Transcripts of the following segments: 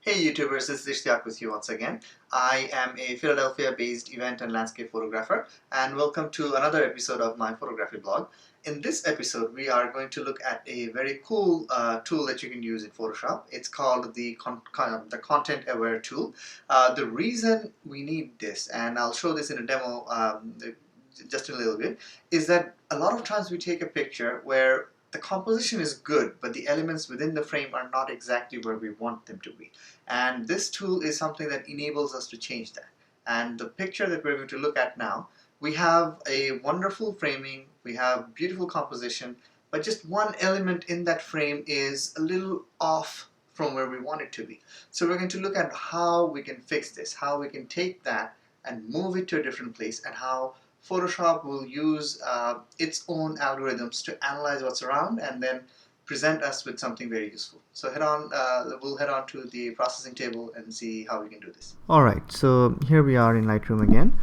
Hey YouTubers, this is Ishtyak with you once again. I am a Philadelphia-based event and landscape photographer, and welcome to another episode of my photography blog. In this episode, we are going to look at a very cool tool that you can use in Photoshop. It's called the Content Aware tool. The reason we need this, and I'll show this in a demo just in a little bit, is that a lot of times we take a picture where the composition is good, but the elements within the frame are not exactly where we want them to be. And this tool is something that enables us to change that. And the picture that we're going to look at now, we have a wonderful framing, we have beautiful composition, but just one element in that frame is a little off from where we want it to be. So we're going to look at how we can fix this, how we can take that and move it to a different place, and how Photoshop will use its own algorithms to analyze what's around and then present us with something very useful. So we'll head on to the processing table and see how we can do this. Alright, so here we are in Lightroom again.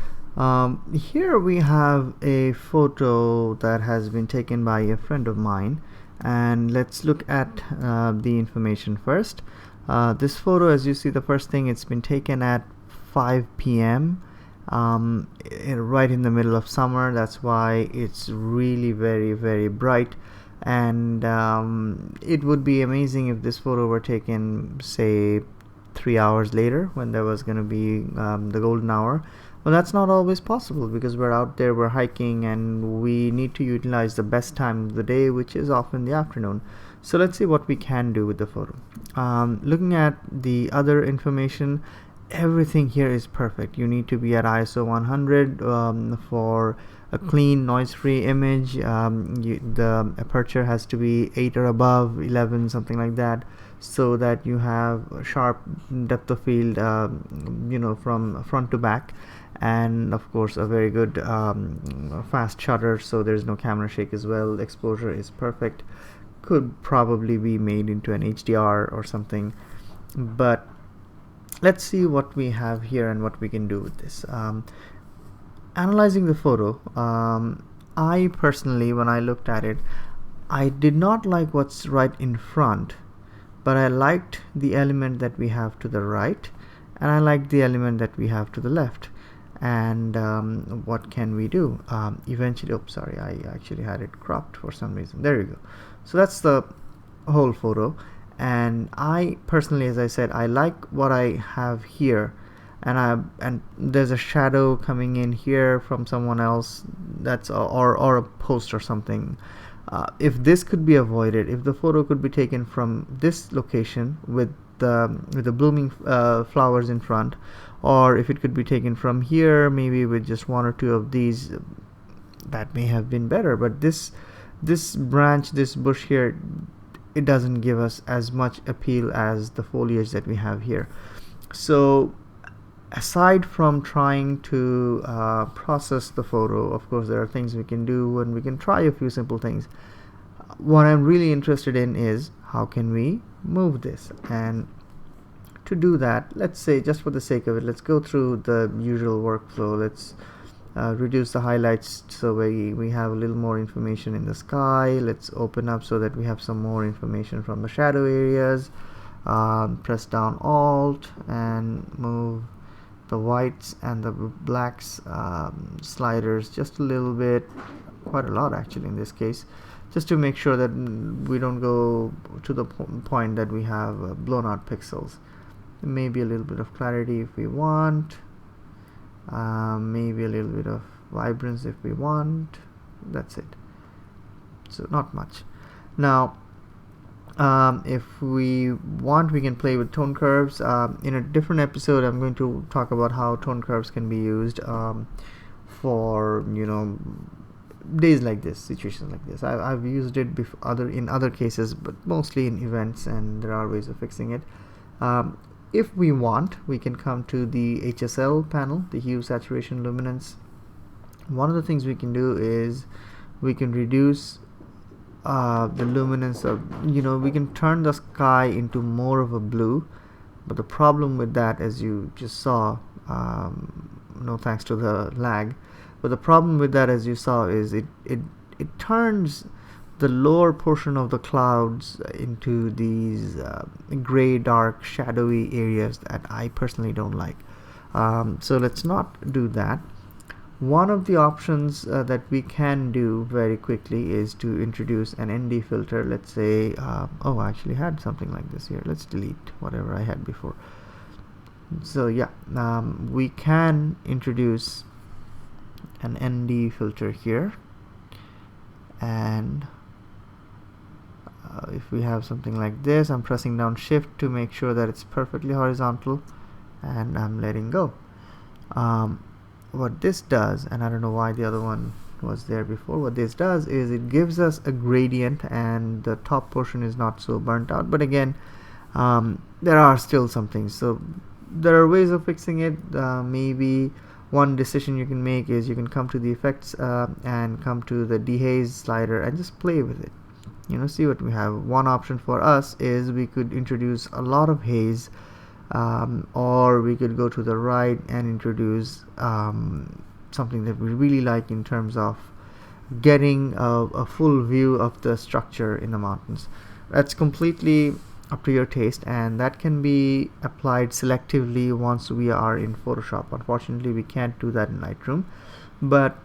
Here we have a photo that has been taken by a friend of mine, and let's look at the information first. This photo, as you see, the first thing, it's been taken at 5 p.m. Right in the middle of summer. That's why it's really very bright, and it would be amazing if this photo were taken, say, 3 hours later, when there was going to be the golden hour. Well, that's not always possible because we're out there, we're hiking, and we need to utilize the best time of the day, which is often the afternoon. So let's see what we can do with the photo. Looking at the other information, everything here is perfect. You need to be at ISO 100 for a clean, noise-free image. The aperture has to be 8 or above, 11, something like that, so that you have a sharp depth of field, from front to back, and of course a very good fast shutter, so there's no camera shake as well. Exposure is perfect. Could probably be made into an HDR or something, but let's see what we have here and what we can do with this. Analyzing the photo, I personally, when I looked at it, I did not like what's right in front, but I liked the element that we have to the right, and I liked the element that we have to the left. And what can we do? Eventually, oops, sorry, I actually had it cropped for some reason. There you go. So that's the whole photo, and I personally, as I said, I like what I have here, and there's a shadow coming in here from someone else, that's or a post or something. If this could be avoided, if the photo could be taken from this location with the blooming flowers in front, or if it could be taken from here, maybe with just one or two of these, that may have been better. But this branch, this bush here, it doesn't give us as much appeal as the foliage that we have here. So aside from trying to process the photo, of course there are things we can do, and we can try a few simple things. What I'm really interested in is how can we move this. And to do that, let's say, just for the sake of it, let's go through the usual workflow. Let's reduce the highlights so we have a little more information in the sky. Let's open up so that we have some more information from the shadow areas. Press down Alt and move the whites and the blacks sliders just a little bit, quite a lot actually in this case, just to make sure that we don't go to the point that we have blown out pixels. Maybe a little bit of clarity if we want, maybe a little bit of vibrance if we want. That's it. So not much. Now if we want, we can play with tone curves. In a different episode, I'm going to talk about how tone curves can be used for days like this, situations like this. I've used it in other cases, but mostly in events, and there are ways of fixing it. If we want, we can come to the HSL panel, the hue, saturation, luminance. One of the things we can do is we can reduce the luminance of, we can turn the sky into more of a blue. But the problem with that, as you just saw, no thanks to the lag, but the problem with that, as you saw, is it turns the lower portion of the clouds into these gray, dark, shadowy areas that I personally don't like. So let's not do that. One of the options that we can do very quickly is to introduce an ND filter. Let's say, oh, I actually had something like this here. Let's delete whatever I had before. So yeah, we can introduce an ND filter here, and if we have something like this, I'm pressing down shift to make sure that it's perfectly horizontal, and I'm letting go. What this does, and I don't know why the other one was there before, what this does is it gives us a gradient, and the top portion is not so burnt out, but again, there are still some things. So there are ways of fixing it. Maybe one decision you can make is you can come to the effects and come to the dehaze slider and just play with it. See what we have. One option for us is we could introduce a lot of haze, or we could go to the right and introduce something that we really like in terms of getting a full view of the structure in the mountains. That's completely up to your taste, and that can be applied selectively once we are in Photoshop. Unfortunately, we can't do that in Lightroom, but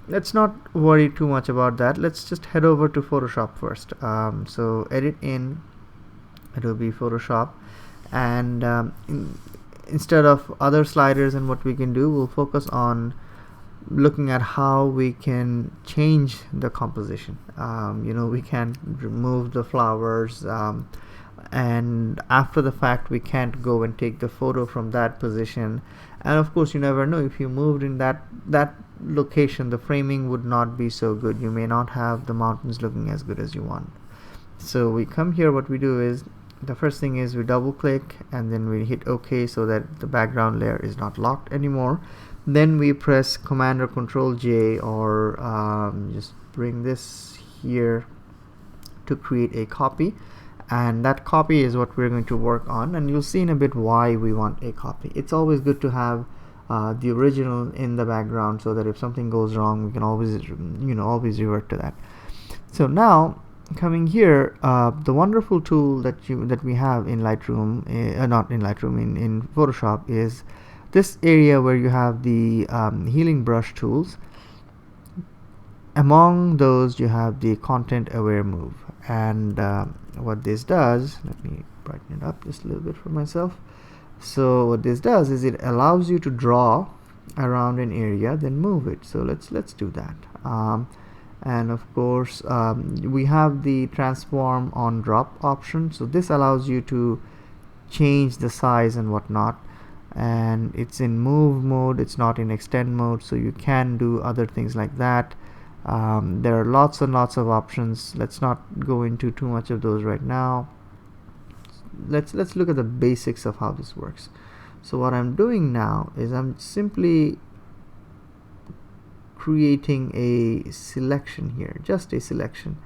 let's not worry too much about that. Let's just head over to Photoshop first. So edit in Adobe Photoshop, and instead of other sliders and what we can do, we'll focus on looking at how we can change the composition. We can remove the flowers, and after the fact we can't go and take the photo from that position, and of course you never know, if you moved in that location, the framing would not be so good. You may not have the mountains looking as good as you want. So we come here, what we do is, the first thing is we double click and then we hit OK so that the background layer is not locked anymore. Then we press Command or Control J, or just bring this here to create a copy, and that copy is what we're going to work on, and you'll see in a bit why we want a copy. It's always good to have the original in the background so that if something goes wrong, we can always always revert to that. So now coming here, the wonderful tool that we have in Lightroom, not in Lightroom, in Photoshop, is this area where you have the healing brush tools. Among those you have the content aware move, and what this does, let me brighten it up just a little bit for myself. So what this does is it allows you to draw around an area, then move it. So let's do that. And of course we have the transform on drop option, so this allows you to change the size and whatnot, and it's in move mode, it's not in extend mode, so you can do other things like that. There are lots and lots of options. Let's not go into too much of those right now. Let's look at the basics of how this works. So what I'm doing now is I'm simply creating a selection here, just a selection.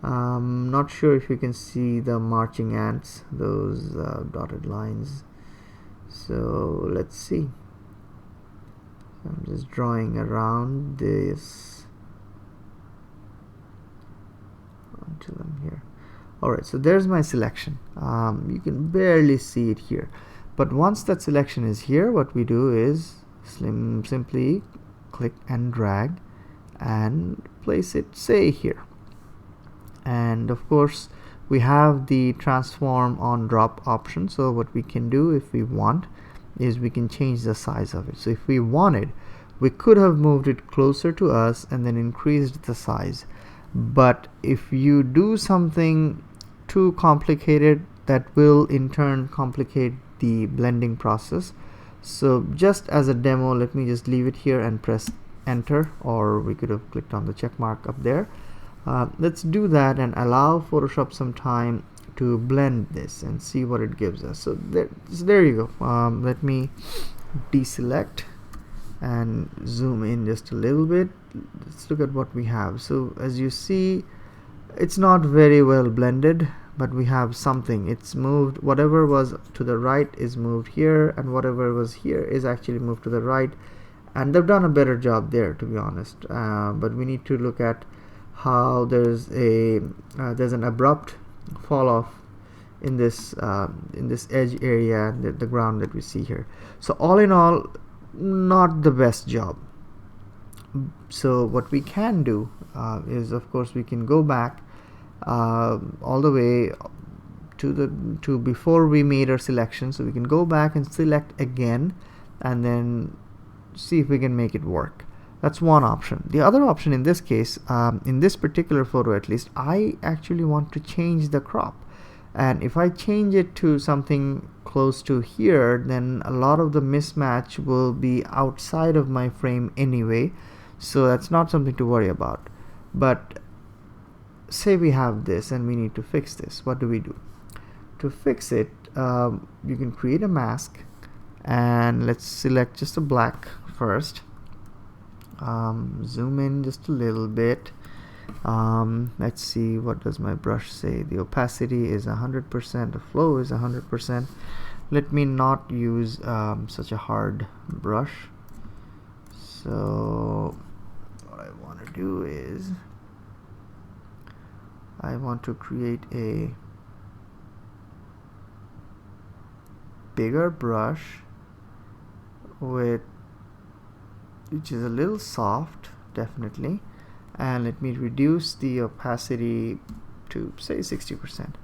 Not sure if you can see the marching ants, those dotted lines. So let's see. I'm just drawing around this onto them here. Alright, so there's my selection. You can barely see it here, but once that selection is here, what we do is simply click and drag and place it, say, here. And of course we have the transform on drop option, so what we can do if we want is we can change the size of it. So if we wanted, we could have moved it closer to us and then increased the size, but if you do something too complicated, that will in turn complicate the blending process. So just as a demo, let me just leave it here and press enter, or we could have clicked on the check mark up there. Let's do that and allow Photoshop some time to blend this and see what it gives us. So there you go. Let me deselect and zoom in just a little bit. Let's look at what we have. So as you see, it's not very well blended, but we have something. It's moved, whatever was to the right is moved here, and whatever was here is actually moved to the right, and they've done a better job there, to be honest. But we need to look at how there's an abrupt fall off in this edge area, the ground that we see here. So all in all, not the best job. So what we can do is, of course, we can go back all the way to before we made our selection. So we can go back and select again and then see if we can make it work. That's one option. The other option in this case, in this particular photo at least, I actually want to change the crop. And if I change it to something close to here, then a lot of the mismatch will be outside of my frame anyway. So that's not something to worry about. But say we have this and we need to fix this. What do we do? To fix it, you can create a mask, and let's select just a black first. Zoom in just a little bit. Let's see, what does my brush say? The opacity is 100%, the flow is 100%. Let me not use such a hard brush. So what I want to do is I want to create a bigger brush which is a little soft, definitely, and let me reduce the opacity to say 60%.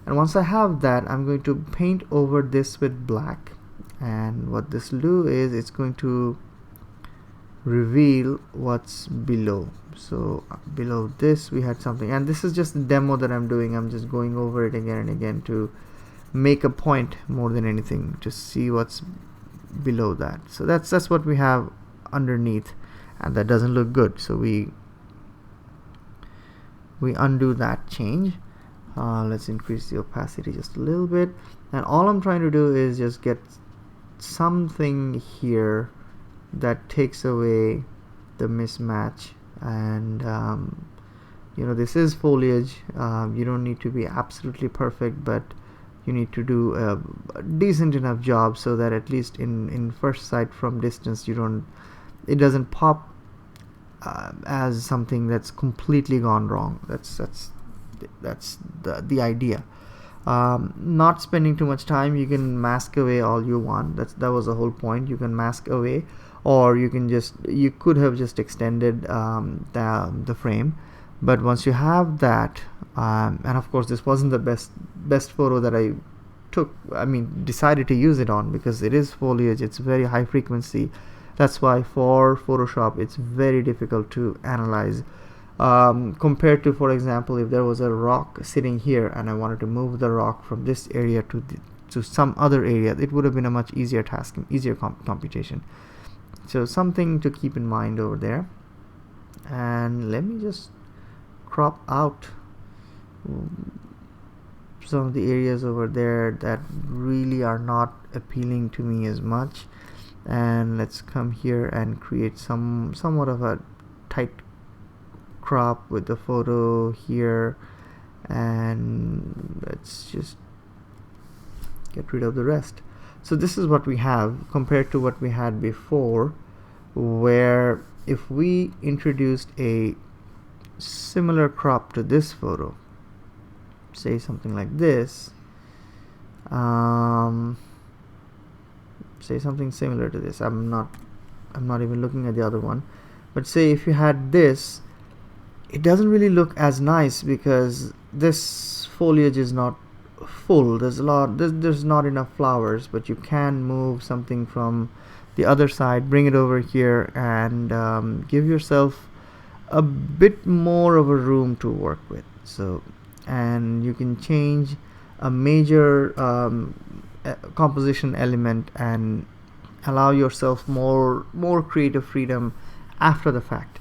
And once I have that, I'm going to paint over this with black, and what this will do is it's going to reveal what's below. So below this we had something, and this is just a demo that I'm doing. I'm just going over it again and again to make a point more than anything, to see what's below that. So that's what we have underneath, and that doesn't look good. So we undo that change. Let's increase the opacity just a little bit, and all I'm trying to do is just get something here that takes away the mismatch. And you know, this is foliage. You don't need to be absolutely perfect, but you need to do a decent enough job so that at least in first sight from distance it doesn't pop as something that's completely gone wrong. That's the idea. Not spending too much time. You can mask away all you want. That was the whole point. You can mask away, or you could have just extended the frame. But once you have that, and of course this wasn't the best photo that I took, decided to use it on, because it is foliage, it's very high frequency. That's why for Photoshop it's very difficult to analyze, compared to, for example, if there was a rock sitting here and I wanted to move the rock from this area to some other area, it would have been a much easier task, easier computation. So something to keep in mind over there. And let me just crop out some of the areas over there that really are not appealing to me as much, and let's come here and create somewhat of a tight crop with the photo here, and let's just get rid of the rest. So this is what we have compared to what we had before, where if we introduced a similar crop to this photo, say something like this, say something similar to this. I'm not even looking at the other one, but say if you had this, it doesn't really look as nice because this foliage is not full. There's not enough flowers, but you can move something from the other side, bring it over here, and give yourself a bit more of a room to work with. So, and you can change a major composition element and allow yourself more creative freedom after the fact.